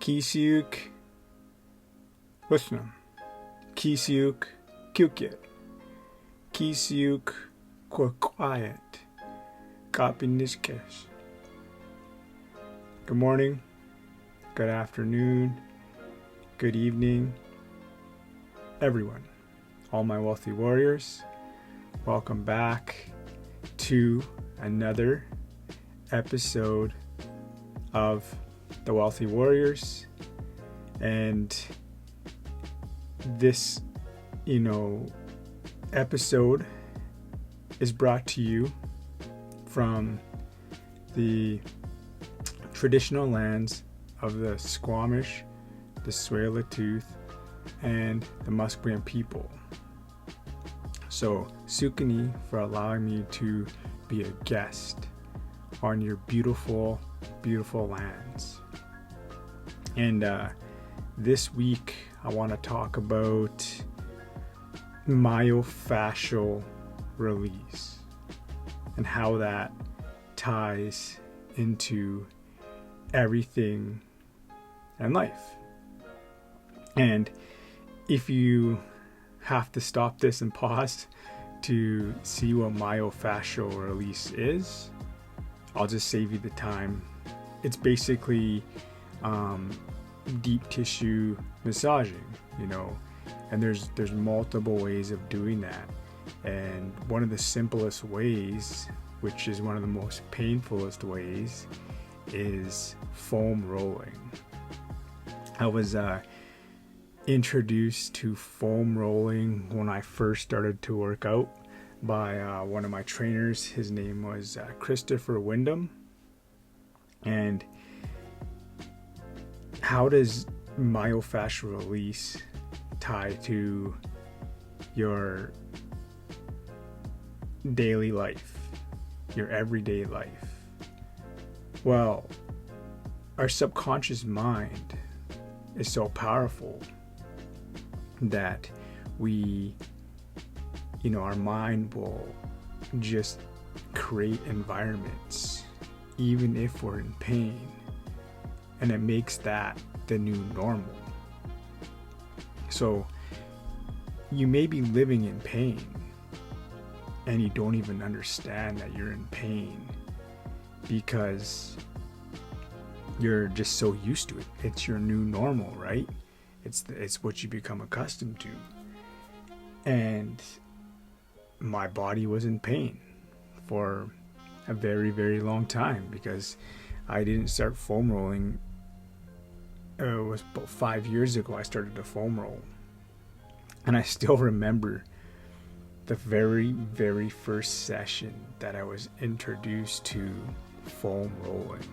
Kisiuk Wisnam. Kisiuk Kyukit. Kisiuk Quiet. Kapinishkesh. Good morning, good afternoon, good evening, everyone. All my wealthy warriors, welcome back to another episode of The Wealthy Warriors. And this, episode is brought to you from the traditional lands of the Squamish, the Tsleil-Waututh, and the Musqueam people. So, Sukani for allowing me to be a guest on your beautiful, beautiful lands. And this week, I want to talk about myofascial release and how that ties into everything in life. And if you have to stop this and pause to see what myofascial release is, I'll just save you the time. It's basically deep tissue massaging, and there's multiple ways of doing that. And one of the simplest ways, which is one of the most painfulest ways, is foam rolling. I was introduced to foam rolling when I first started to work out by one of my trainers. His name was Christopher Wyndham. And how does myofascial release tie to your daily life, your everyday life? Well, our subconscious mind is so powerful that our mind will just create environments even if we're in pain, and it makes that the new normal. So you may be living in pain and you don't even understand that you're in pain because you're just so used to it. It's your new normal, right? It's what you become accustomed to. And my body was in pain for a very, very long time because I didn't start foam rolling. It was about 5 years ago I started to foam roll. And I still remember the very, very first session that I was introduced to foam rolling.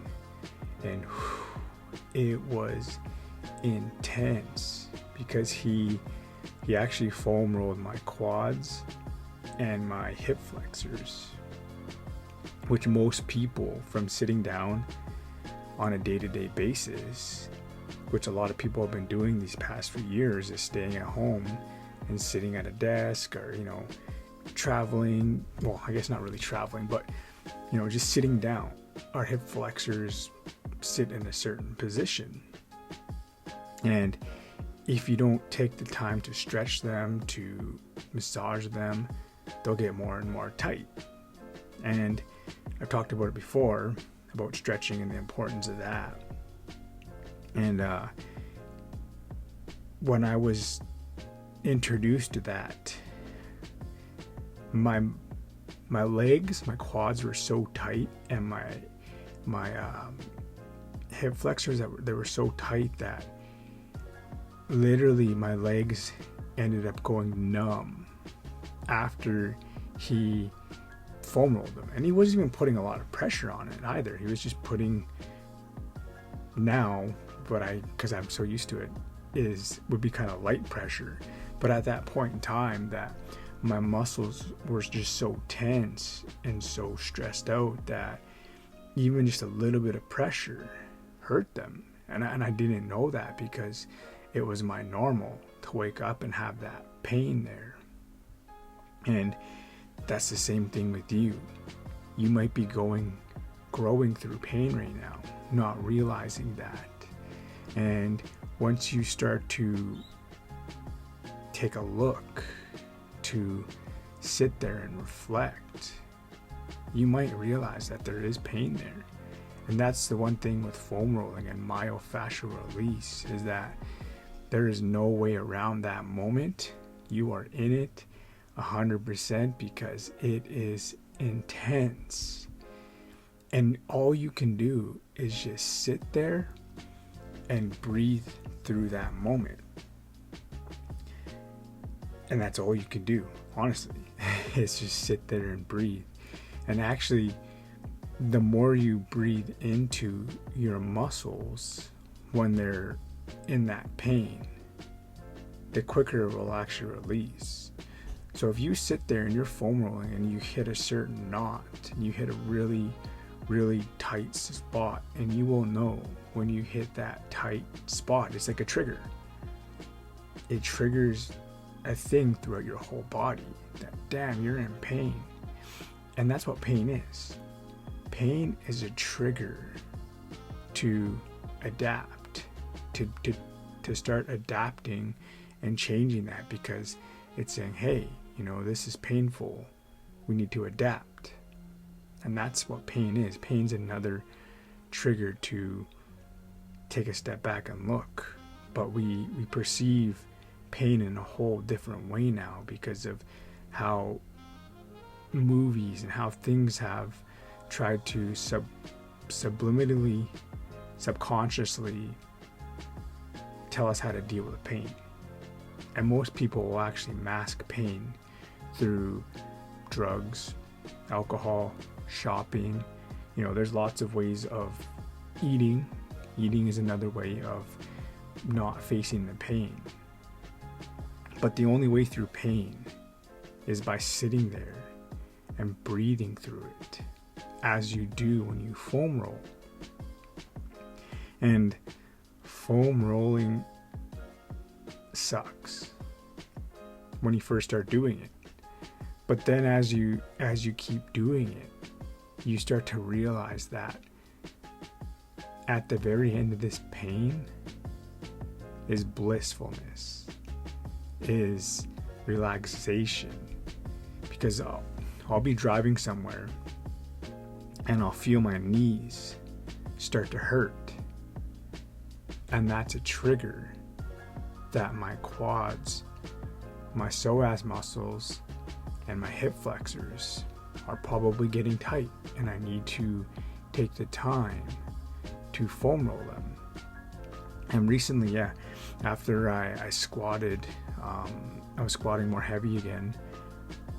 And it was intense because he actually foam rolled my quads and my hip flexors, which most people from sitting down on a day-to-day basis, which a lot of people have been doing these past few years, is staying at home and sitting at a desk or, traveling. Well, I guess not really traveling, but, just sitting down. Our hip flexors sit in a certain position. And if you don't take the time to stretch them, to massage them, they'll get more and more tight. And I've talked about it before, about stretching and the importance of that. And when I was introduced to that, my legs, my quads were so tight, and my hip flexors they were so tight that literally my legs ended up going numb after he foam rolled them. And he wasn't even putting a lot of pressure on it either. He was just putting, now, because I'm so used to it, would be kind of light pressure. But at that point in time, that my muscles were just so tense and so stressed out that even just a little bit of pressure hurt them. And I didn't know that because it was my normal to wake up and have that pain there. And that's the same thing with you. You might be growing through pain right now, not realizing that. And once you start to take a look, to sit there and reflect, you might realize that there is pain there. And that's the one thing with foam rolling and myofascial release, is that there is no way around that moment. You are in it 100% because it is intense. And all you can do is just sit there and breathe through that moment. And that's all you can do, honestly. Is just sit there and breathe. And actually, the more you breathe into your muscles when they're in that pain, the quicker it will actually release. So if you sit there and you're foam rolling and you hit a certain knot, and you hit a really, really tight spot, and you will know when you hit that tight spot, it's like a trigger. It triggers a thing throughout your whole body that, damn, you're in pain. And that's what pain is. Pain is a trigger to adapt, to start adapting and changing that, because it's saying, hey, this is painful. We need to adapt. And that's what pain is. Pain's another trigger to take a step back and look. But we perceive pain in a whole different way now because of how movies and how things have tried to subliminally, subconsciously tell us how to deal with pain. And most people will actually mask pain through drugs, alcohol, shopping. There's lots of ways of eating. Eating is another way of not facing the pain. But the only way through pain is by sitting there and breathing through it, as you do when you foam roll. And foam rolling sucks when you first start doing it. But then as you keep doing it, you start to realize that at the very end of this pain is blissfulness, is relaxation. Because I'll be driving somewhere and I'll feel my knees start to hurt. And that's a trigger that my quads, my psoas muscles, and my hip flexors are probably getting tight, and I need to take the time to foam roll them. And recently, after I squatted, I was squatting more heavy again,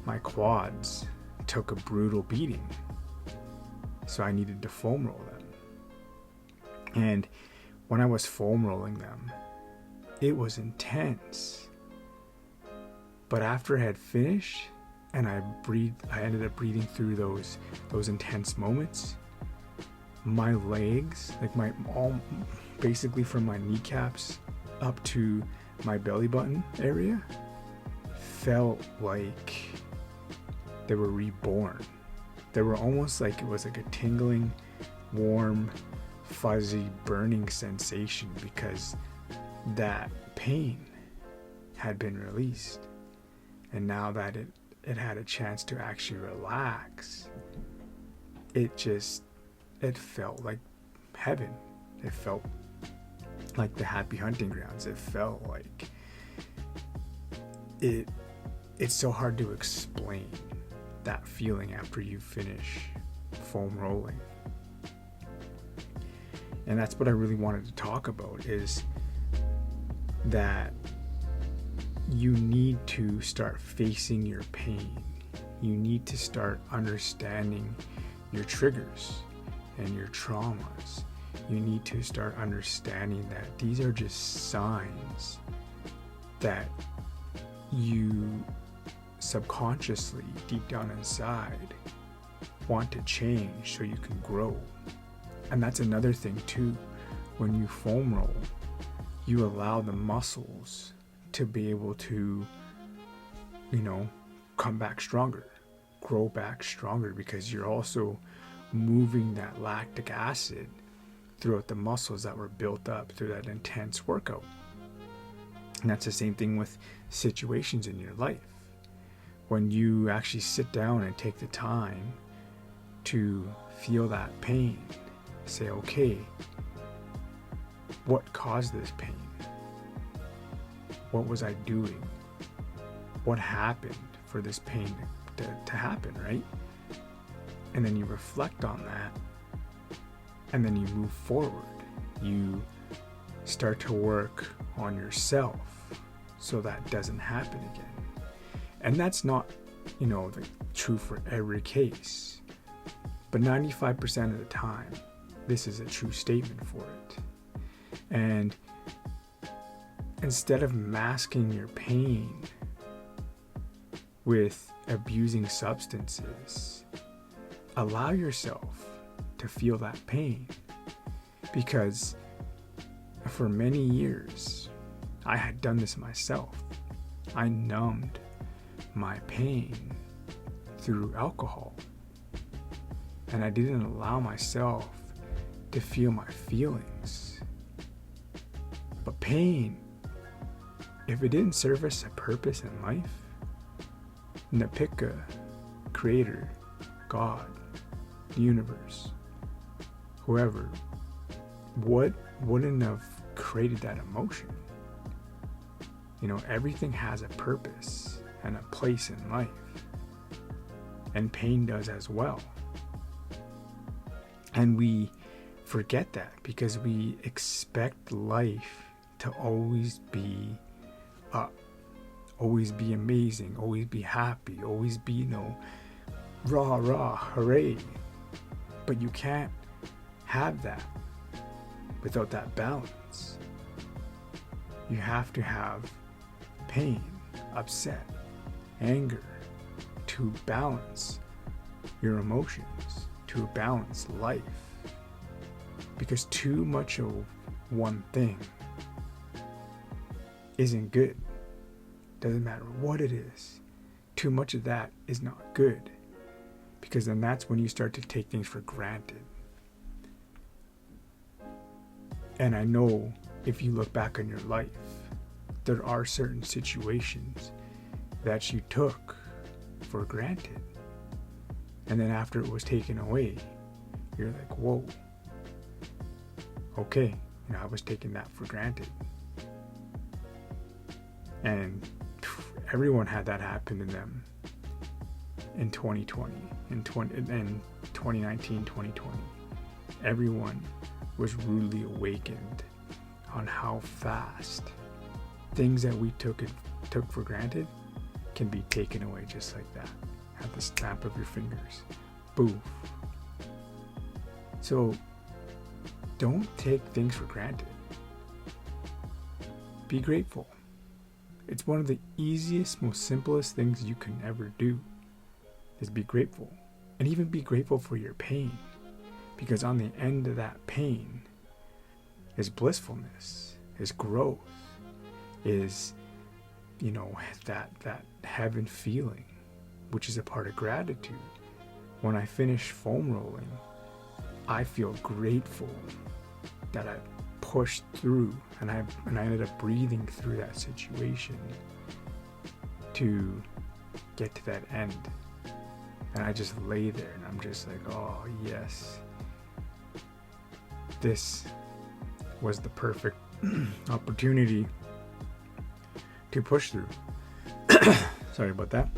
my quads took a brutal beating. So I needed to foam roll them. And when I was foam rolling them, it was intense. But after I had finished and I ended up breathing through those intense moments, my legs, basically from my kneecaps up to my belly button area, felt like they were reborn. They were almost like it was like a tingling, warm, fuzzy, burning sensation, because that pain had been released. And now that it had a chance to actually relax, it felt like heaven. It felt like the happy hunting grounds. It felt like it's so hard to explain that feeling after you finish foam rolling. And that's what I really wanted to talk about, is that you need to start facing your pain. You need to start understanding your triggers and your traumas. You need to start understanding that these are just signs that you subconsciously, deep down inside, want to change so you can grow. And that's another thing too. When you foam roll, you allow the muscles to be able to, come back stronger, grow back stronger, because you're also moving that lactic acid throughout the muscles that were built up through that intense workout. And that's the same thing with situations in your life. When you actually sit down and take the time to feel that pain, say, okay, what caused this pain? What was I doing? What happened for this pain to happen, right? And then you reflect on that, and then you move forward. You start to work on yourself so that doesn't happen again. And that's not, true for every case. But 95% of the time, this is a true statement for it. And instead of masking your pain with abusing substances, allow yourself to feel that pain. Because for many years, I had done this myself. I numbed my pain through alcohol. And I didn't allow myself to feel my feelings. But pain, if it didn't service a purpose in life, then pick a creator, God, the universe, whoever, what wouldn't have created that emotion? Everything has a purpose and a place in life. And pain does as well. And we forget that because we expect life to always be up, always be amazing, always be happy, always be, rah, rah, hooray. But you can't have that without that balance. You have to have pain, upset, anger to balance your emotions, to balance life. Because too much of one thing isn't good. Doesn't matter what it is. Too much of that is not good. Because then that's when you start to take things for granted. And I know if you look back on your life, there are certain situations that you took for granted. And then after it was taken away, you're like, whoa, okay, I was taking that for granted. And everyone had that happen to them in 2020, in 2019, 2020. Everyone was rudely awakened on how fast things that we took for granted can be taken away just like that, at the snap of your fingers. Boof. So don't take things for granted. Be grateful. It's one of the easiest, most simplest things you can ever do, is be grateful. And even be grateful for your pain. Because on the end of that pain is blissfulness, is growth, is, that heaven feeling, which is a part of gratitude. When I finish foam rolling, I feel grateful that I pushed through and I ended up breathing through that situation to get to that end. And I just lay there and I'm just like, oh yes, this was the perfect opportunity to push through. Sorry about that.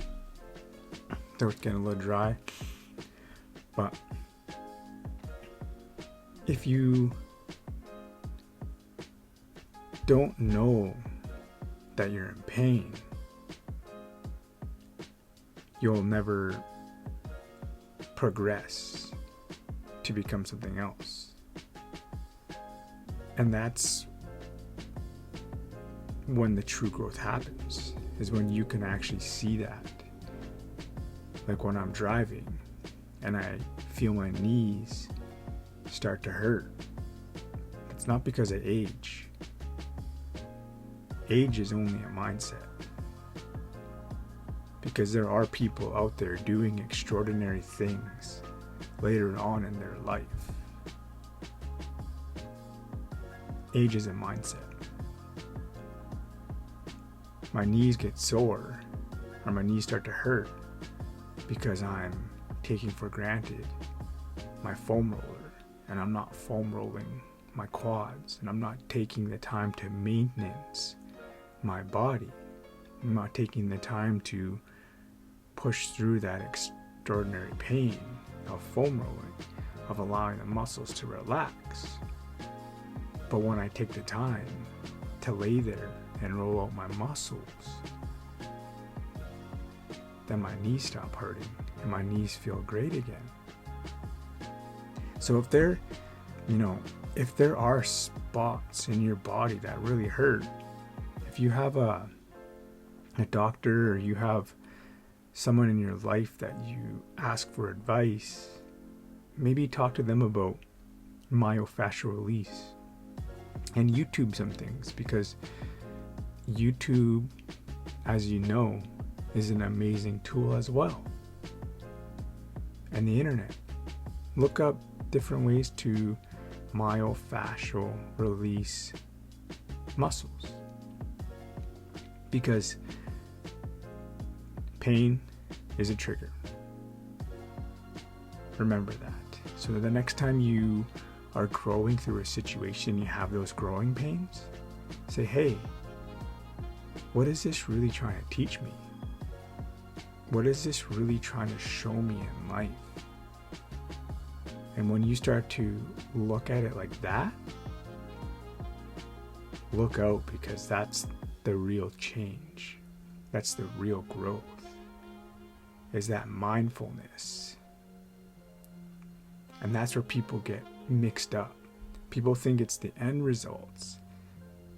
Throat's getting a little dry. But if you don't know that you're in pain, you'll never progress to become something else. And that's when the true growth happens, is when you can actually see that. Like when I'm driving and I feel my knees start to hurt, it's not because of age. Age is only a mindset. Because there are people out there doing extraordinary things later on in their life. age is a mindset. My knees get sore, or my knees start to hurt because I'm taking for granted my foam roller, and I'm not foam rolling my quads, and I'm not taking the time to maintenance my body. I'm not taking the time to push through that extraordinary pain of foam rolling, of allowing the muscles to relax. But when I take the time to lay there and roll out my muscles, then my knees stop hurting and my knees feel great again. So if there are spots in your body that really hurt, if you have a doctor, or you have someone in your life that you ask for advice, maybe talk to them about myofascial release, and YouTube some things, because YouTube, as you know, is an amazing tool as well. And the internet. Look up different ways to myofascial release muscles, because pain is a trigger. Remember that. So the next time you are growing through a situation, you have those growing pains, say, hey, what is this really trying to teach me? What is this really trying to show me in life? And when you start to look at it like that, look out, because that's the real change. That's the real growth, is that mindfulness. And that's where people get mixed up. People think it's the end results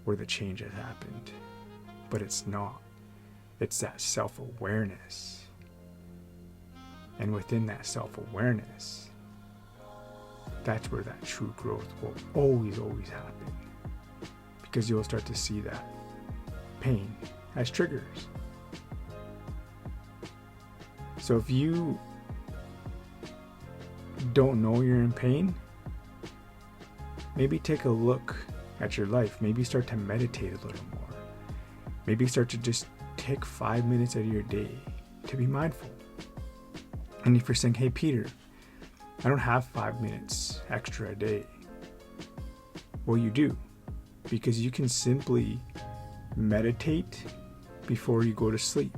where the change has happened, but it's not. It's that self-awareness. And within that self-awareness, that's where that true growth will always happen, because you'll start to see that pain as triggers. So if you don't know you're in pain, maybe take a look at your life. Maybe start to meditate a little more. Maybe start to just take 5 minutes out of your day to be mindful. And if you're saying, hey Peter, I don't have 5 minutes extra a day. Well, you do, because you can simply meditate before you go to sleep.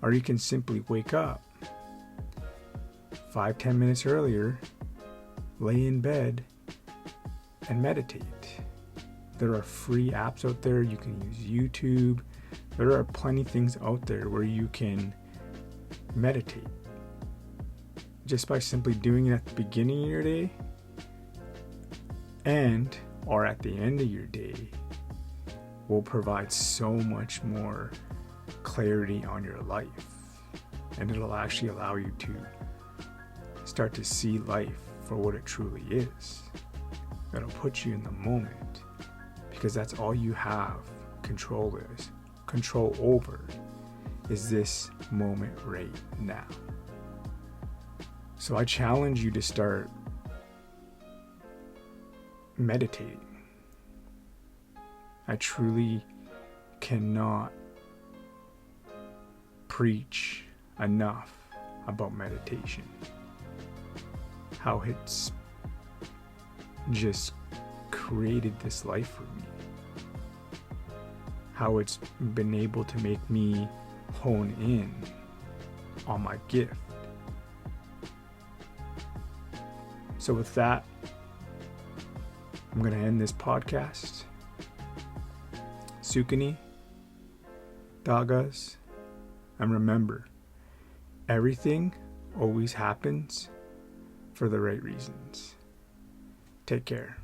Or you can simply wake up 5-10 minutes earlier, lay in bed, and meditate. There are free apps out there. You can use YouTube. There are plenty of things out there where you can meditate. Just by simply doing it at the beginning of your day or at the end of your day will provide so much more clarity on your life. And it'll actually allow you to start to see life for what it truly is. It'll put you in the moment, because that's all you have control over is this moment right now. So I challenge you to start meditating. I truly cannot preach enough about meditation. How it's just created this life for me. How it's been able to make me hone in on my gift. So with that, I'm going to end this podcast. Sukani, Dagas, and remember, everything always happens for the right reasons. Take care.